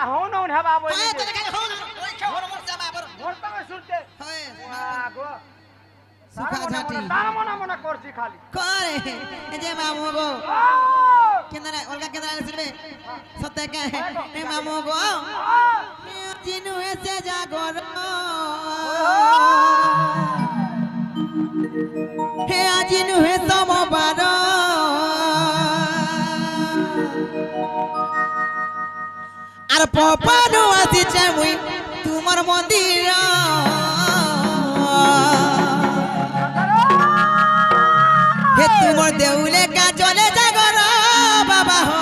হন হন হেবা বই হয় তো দেখা হন ওই খবর মোর যাবা বড় মোর পাবে শুনতে হয় গো সুখা ঝাটি তার মনে মনে করছি খালি করে এই যে মামু গো কেন্দা অলগা কেন্দা শুনবে সত্য কে এ মামু গো জিনু এসে জাগর হে আজিনু হে সমবার আর পপানু আসিছে মুই তোমার মন্দির হে তোমার দেউলে কা চলে জাগর বাবা হো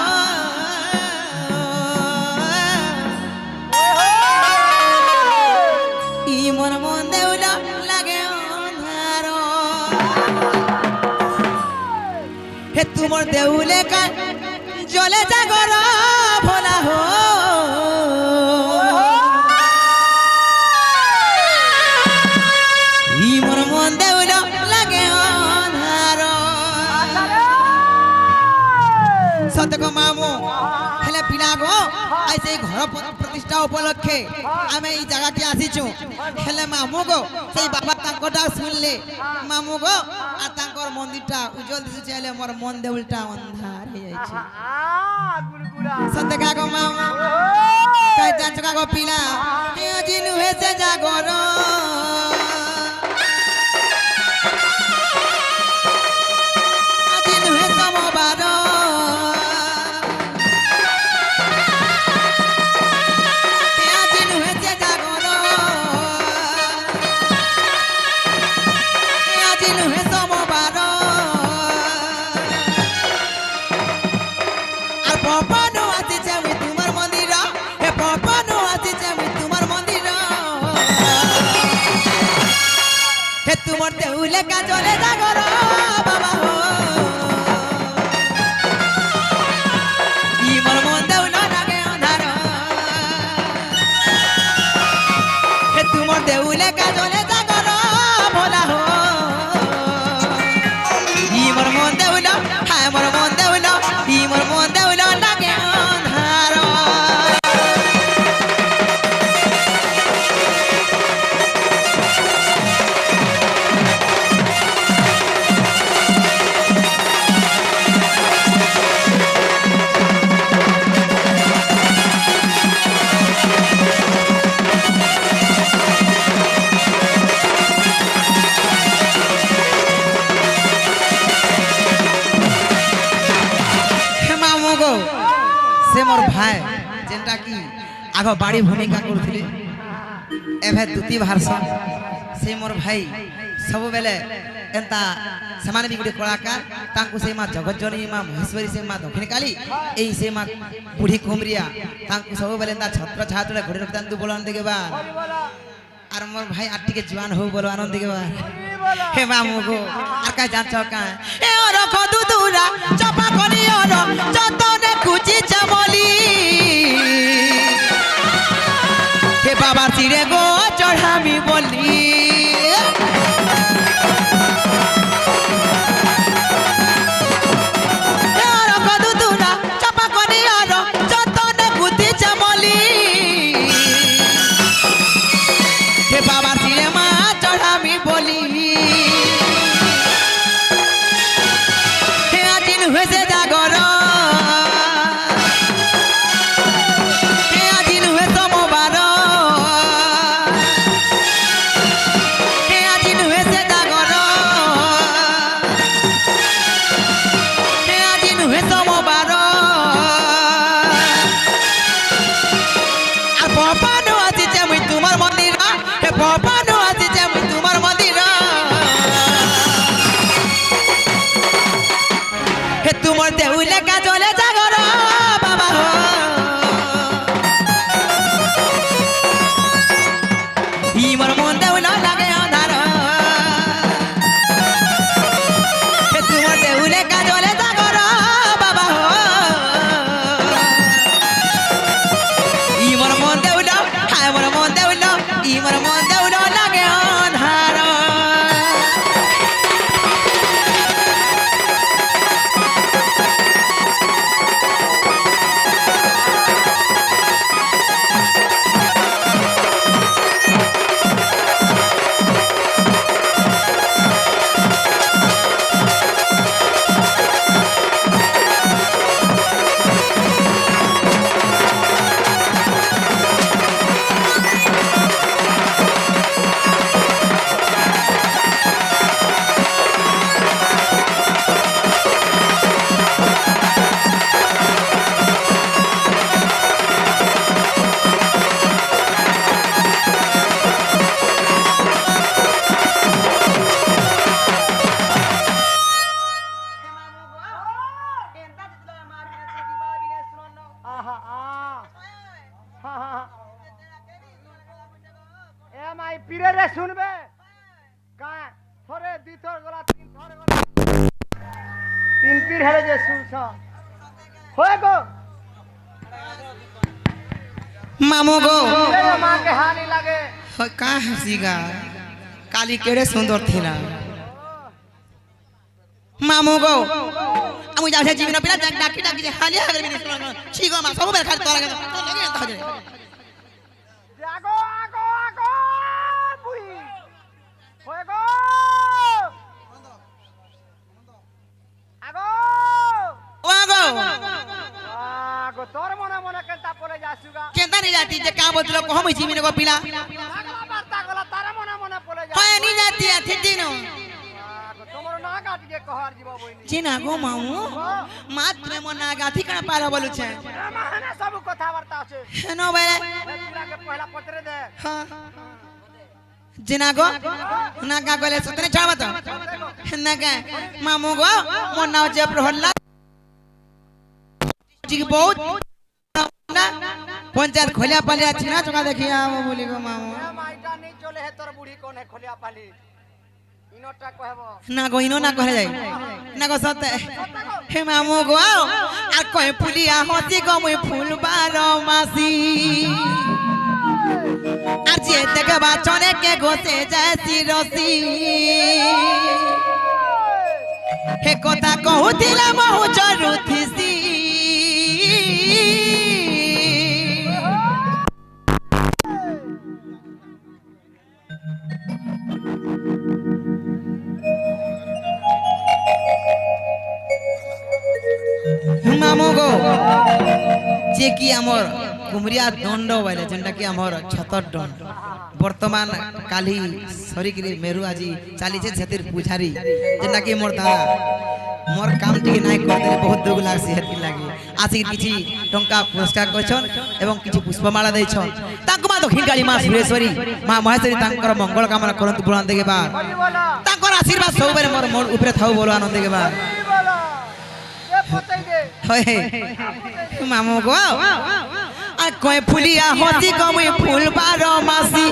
ই মন মন দেউলা লাগে অন্ধার হে তোমার দেউলে কা চলে জাগর ভোলা হো ই মন মন দেউলা লাগে অন্ধার সত্যক মামু হেলে পিলা গো আই সেই ঘর প্রতিষ্ঠা উপলক্ষে আমি এই জায়গাটি আসিছু হেলে মামু গো সেই বাবা তাঙ্কটা শুনলে মামু গো আর তাঙ্কর মন্দিরটা উজ্জ্বল দিছে হেলে মোর মন দেউলটা অন্ধার হয়ে যাইছে গুড়গুড়া সত্যকা গো মামু তাই চাচকা গো পিলা এ জিনু হেসে জাগর আজিনু হে সমবার তোমার দেউলে কাজলে জাগর বাবা হো ই মোর মন দেউল লাগে অন্ধার হে তোমার দেউলে কাজলে জাগর ভোলা হো ই মোর মন দেউল হায় মোর মন দেউল ই মোর মন দেউল লাগে অন্ধার সে মোর ভাই যেটা কি আগ বাড়ি ভূমিকা করুলে এভে দুতি ভাষণ সে মোর ভাই সবুবেলে এন্তা সেমানে বি গোটে কলাকার তাঙ্কু সেই মা জগজ্জনী মা মহেশ্বরী সেই মা দক্ষিণ কালী এই সেই মা বুঢ়ী কুমরিয়া তাঙ্কু সবুবেলে এন্তা ছত্র ছাত্রে ঘুরে রক্তান্তু বলন দেখবা আর মোর ভাই আর টিকে জোয়ান হও বলো আনন্দ দেখবা হে মামু গো আর কাই জানছ কা এ ওর কদু দুরা চপা করি ওর যতনে খুঁজি চামলি হে বাবা চিরে গো চড়ামি বলি हाँ हाँ ए माई पीरे रे सुनबे का थोड़े दी थोड़ गोला तीन थोड़े गोला तीन पीर है जे सुन सा होए गो मामू गो मेरे मां के हानि लगे का हसीगा काली केड़े सुंदर थिला मामू गो আমু যাও সে জীবন পিলা ডাকি ডাকি হালি হালি বিনি ছি গো মা সব বের খালি তোরা লাগে তো লাগে তো হাজে আগো আগো আগো বুই হয়ে গো আগো ও গো আগো তোর মনে মনে কেনতা পড়ে যাসুগা কেনতা নি যাতি যে কা বলছিল কম হইছি মিনে গো পিলা আগলা বার্তা গলা তার মনে মনে পড়ে যা হয় নি যাতি আছে দিনো আগো তোমার না কাটিয়ে কহার জীব বইনি চিনা গো মামু মাত্র মনা গাথি কানা পারা বলুছে মাহানা সব কথা বার্তা আছে নো বেলে পুরাকে পহলা পত্রে দে জিনা গো না গা গলে সতনে ছাড়বা তো না গা মামু গো মোর নাও যে প্রহল্লাদ জি বহুত না পঞ্চায়েত খোলিয়া পালিয়া ছিনা চকা দেখিয়া বলি গো মামু মাইটা নেই চলে হে তোর বুড়ি কোনে খোলিয়া পালি ইনোটা কহব না গো ইনো না কহে যাই না গো সতে হে মামু গো আর কই ফুলিয়া হতি গো মই ফুল বারো মাসি আর যে থেকে বাচনে কে গোতে যাইছি রসি হে কথা কহুতিলা বহু জরুথিসি মামু গো যে কি আমার কুমরিয়া দণ্ড বলে যেটা কি আমার ছতর দণ্ড বর্তমান কালি সরিকি মেরু আজি চালিছে সেতির পূজারি যেটা কি মোর দাদা মোর কাম টিকে নাই করতে বহুত দুঃখ লাগছে হেতি লাগি আসি কিছু টঙ্কা পুরস্কার করছন এবং কিছু পুষ্পমালা দেইছন তাঙ্ক মা দক্ষিণ কালী মা সুরেশ্বরী মা মহেশ্বরী তাঙ্কর মঙ্গল কামনা করন্তু বুলান দেগে বা তাঙ্কর আশীর্বাদ সবরে মোর মোর উপরে থাও বলো আনন্দ দেগে বা হয় মামু গো আর কয় ফুলিয়া হতি কমই ফুল বারো মাসি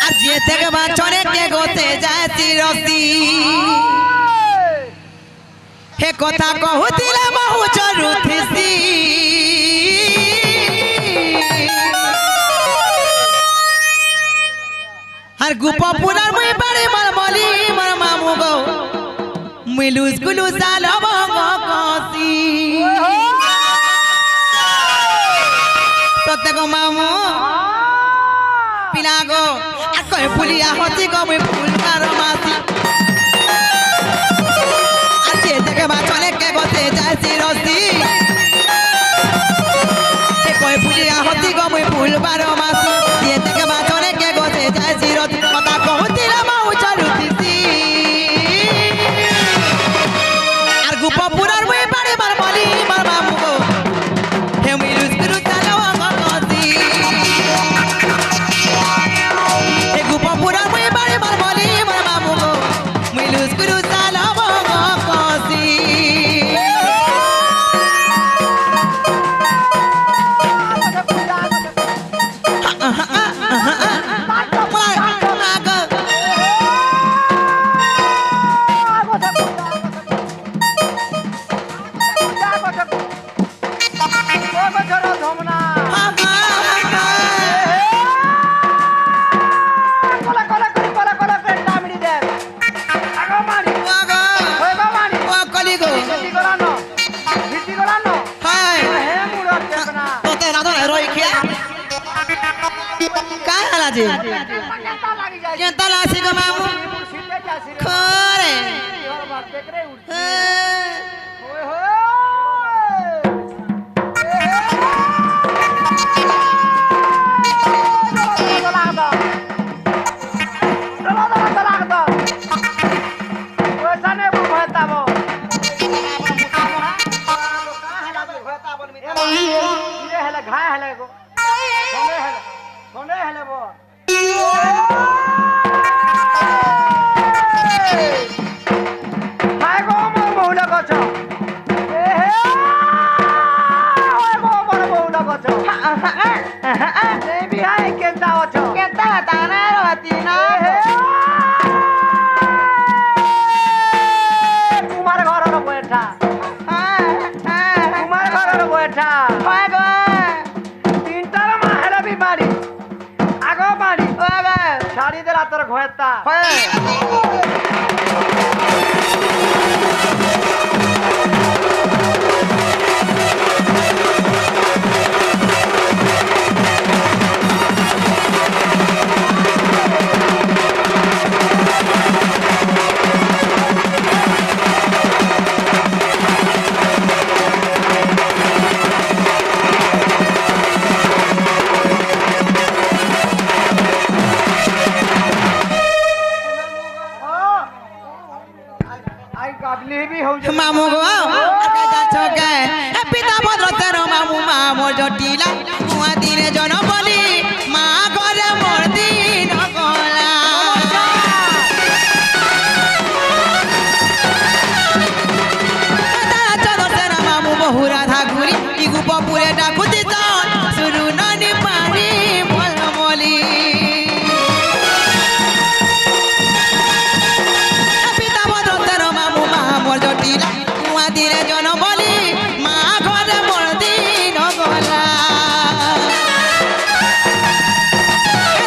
আর যে থেকে বাচনে কে গোতে যাইছি রসি হে কথা কহুতিলা বহু জরুথিসি আর গোপপুরার মুই বাড়ি মার বলি মার মামু গো মিলুস গুলু সালো ভঙ্গ কসি সত্য গো মামু পিলা গো আর কই ফুলিয়া হতি গো মুই ফুল বারো মাসি আর যে থেকে বাচনে কে গোতে যাইছি রসি হে কই ফুলিয়া হতি গো মুই ফুল বারো মাসি যে থেকে বাচনে কে গোতে যাইছি রসি কথা কহুতিলা বহু জরুথিসি আর গোপপুরার মুই বাড়ি মার বলি মার মামু গো হে মিলুস গুলু সালো কসি হে গোপপুরার মুই বাড়ি মার বলি মার মামু গো মিলুস গুলু সালো কসি কেনতা লাসি গো মামু খরে ঘাই হেলে গো সন্দেহ হেলে বো হাই গো মোর বহুলা গছ এ হে ওই গো মোর বহুলা গছ नहीं भी है केंता ओछो केता ताना रतीना कुमार घर बैठा कुमार घर बैठा तीनटार माहेला भी मारी आगो मारी ছাড়ি দেলা তোর ঘয়েতা आई काटली भी हो जा मामू गो आका जाछो गे पिता भद्र तेरो मामू मामो जटिला मुआ दिने जन बली मा करे मोर दिन गला तारा चलो तेरा मामू बहु राधा घुरी इगु पपुरे डाकुती तन सुरु ननी पानी बोल मोली पिता भद्र तेरो मामू मामो जटिला मुआ दिने जन बली मा करे मोर दिन गला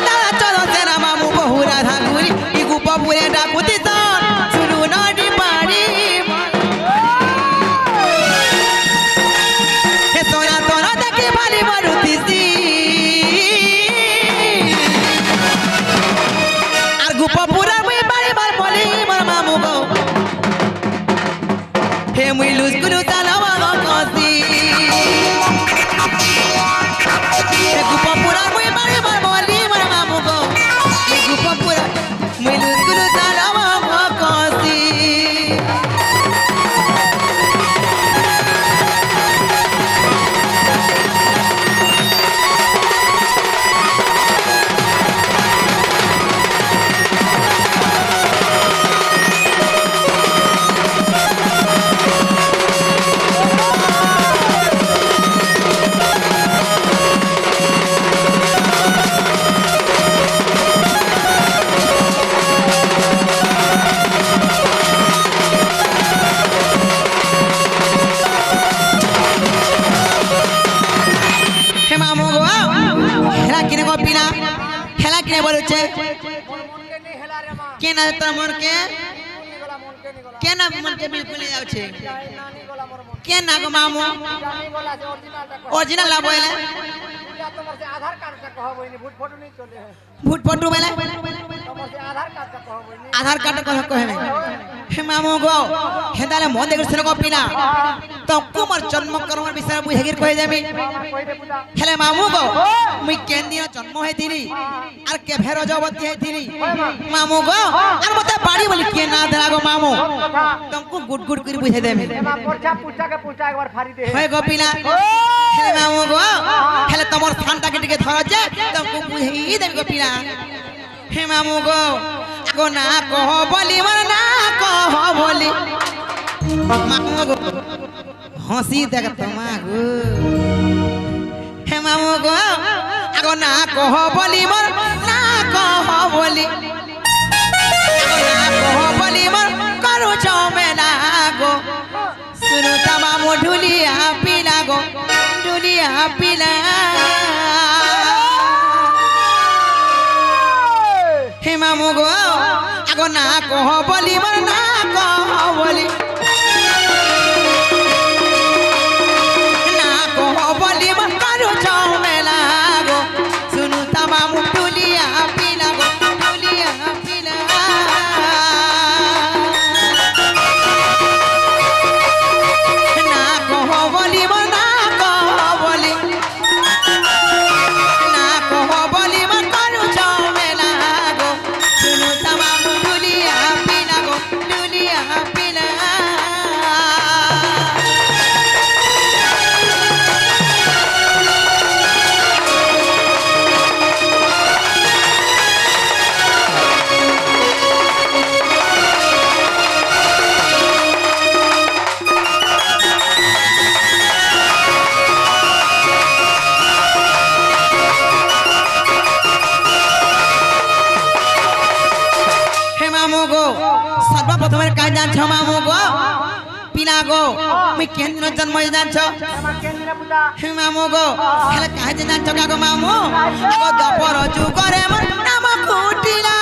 तारा चलो तेरा मामू बहु राधा घुरी इगु पपुरे डाकुती तन सुरु ननी पानी हे तोरा तोरा देखी भाली मारुतीसी আর গোপপুরা মুই বাড়ি বার বলি মোর মামু গো হে মুই লুজ গুরু তালাবা গসি হে গোপপুরা মুই বাড়ি বার বলি মোর মামু গো হে গোপপুরা মুই লুজ গুরু তালাবা গসি হে মামু গো হেলা কিনে কপিনা হেলা কিনে বলছে মনকে নি হেলা রে মা কেনা তোর মনকে নি গলা মনকে নি গলা কেনা মনকে বিলকুল যাচ্ছে নানি গলা মোর মন কেনা গো মামু জানি গলা যে অরিজিনালটা কহ অরিজিনাল লা বইলে पूजा তোমার যে আধার কার্ডটা কহ বইনি ভুট ফটো নি চলে ভূত ফটো বইলে তোমার যে আধার কার্ডটা কহ বইনি আধার কার্ড কহ কহে হে মামু গো হেদালে মন দেখে সেন কপিনা তো কুমার জন্ম কর্মর বিষয় বুঝে গির কই যাবি কই দে পুতা হেলে মামু গো মুই কেন দিন জন্ম হইতিনি আর কে ভের জবতী হইতিনি মামু গো আর মতে বাড়ি বলি কে না দেলা গো মামু তমকু গুড গুড করে বুঝে দেবে এমা পড়ছা পুছাকে একবার ফাড়ি দে হয় গোপিনা হেলে মামু গো হেলে তোমার স্থানটাকে টিকে ধর যে তমকু বুঝেই দেবে গোপিনা হে মামু গো আগো না কহ বলি মর না কহ বলি মামু গো হসি দেখ তোমা গো হে মামু গো আগো না কহ বলি মর না কহ বলি আগো না কহ বলি মর করু চমেলা গো শুনু তা মামু ঢুলিয়া পিলা গো ঢুলিয়া পিলা হে মামু গো আগো না কহ বলি মর না কহ বলি না কহ বলি মর করু চমেলা গো শুনু তা মামু ঢুলিয়া পিলা গো ঢুলিয়া পিলা না কহ বলি মর না কহ বলি না কহ বলি মর করু চমেলা গো শুনু তা মামু ঢুলিয়া পিলা গো ঢুলিয়া পিলা গো মুই কেন দিন জন্ম হই জানছ এমা কেন দিনে পুতা হে মামু গো হেলে কাহে যে জানছ গো মামু আগো দপর যুগরে মোর নাম কুটিলা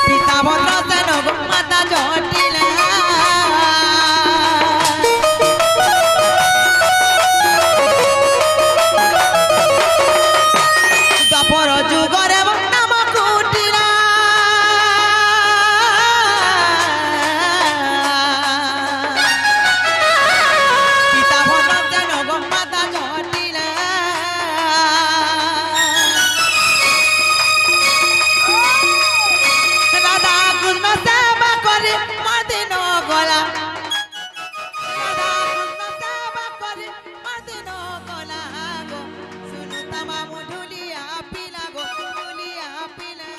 পিতা ভদ্র সেন গো মাতা জটিলা দপর যুগরে মোর নাম কুটিলা পিতা ভদ্র সেন গো মাতা জটিলা রাধা কৃষ্ণ সেবা করে মাদিন গলা রাধা কৃষ্ণ সেবা করে মাদিন গলা গো শুনু তামামু ঢুলিয়া পিলা গো ঢুলিয়া পিলা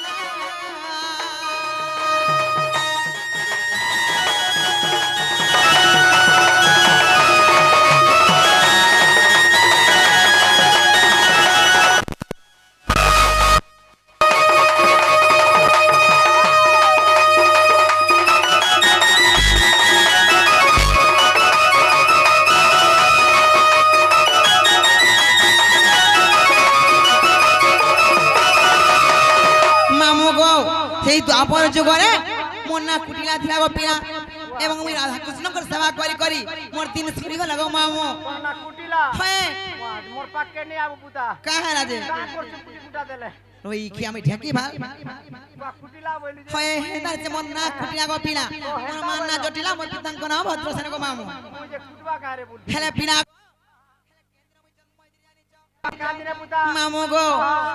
মামু গো সেই দ্বাপর যুগরে মোর না কুটিলা থিলা গো পিলা এবং মুই রাধা কৃষ্ণଙ୍କର সেবা করি করি মোর দিন সরি গলা গো মামু না কুটিলা হ্যাঁ মোর পাকে নি আবু পুতা কাহা রাজে কা করছু কুটি কুটা দেলে ওই কি আমি ঢেকি ভাল বা কুটিলা বলি যে হয় হেদার যে মোর না কুটিলা গো পিলা মোর মান না জটিলা মোর পিতাঙ্ক না ভদ্র সেন গো মামু মুই যে কুটবা কারে বলি হেলে পিলা কান দিনে পুতা মামু গো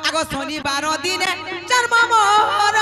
আগো শনিবার দিনে জন্ম মোর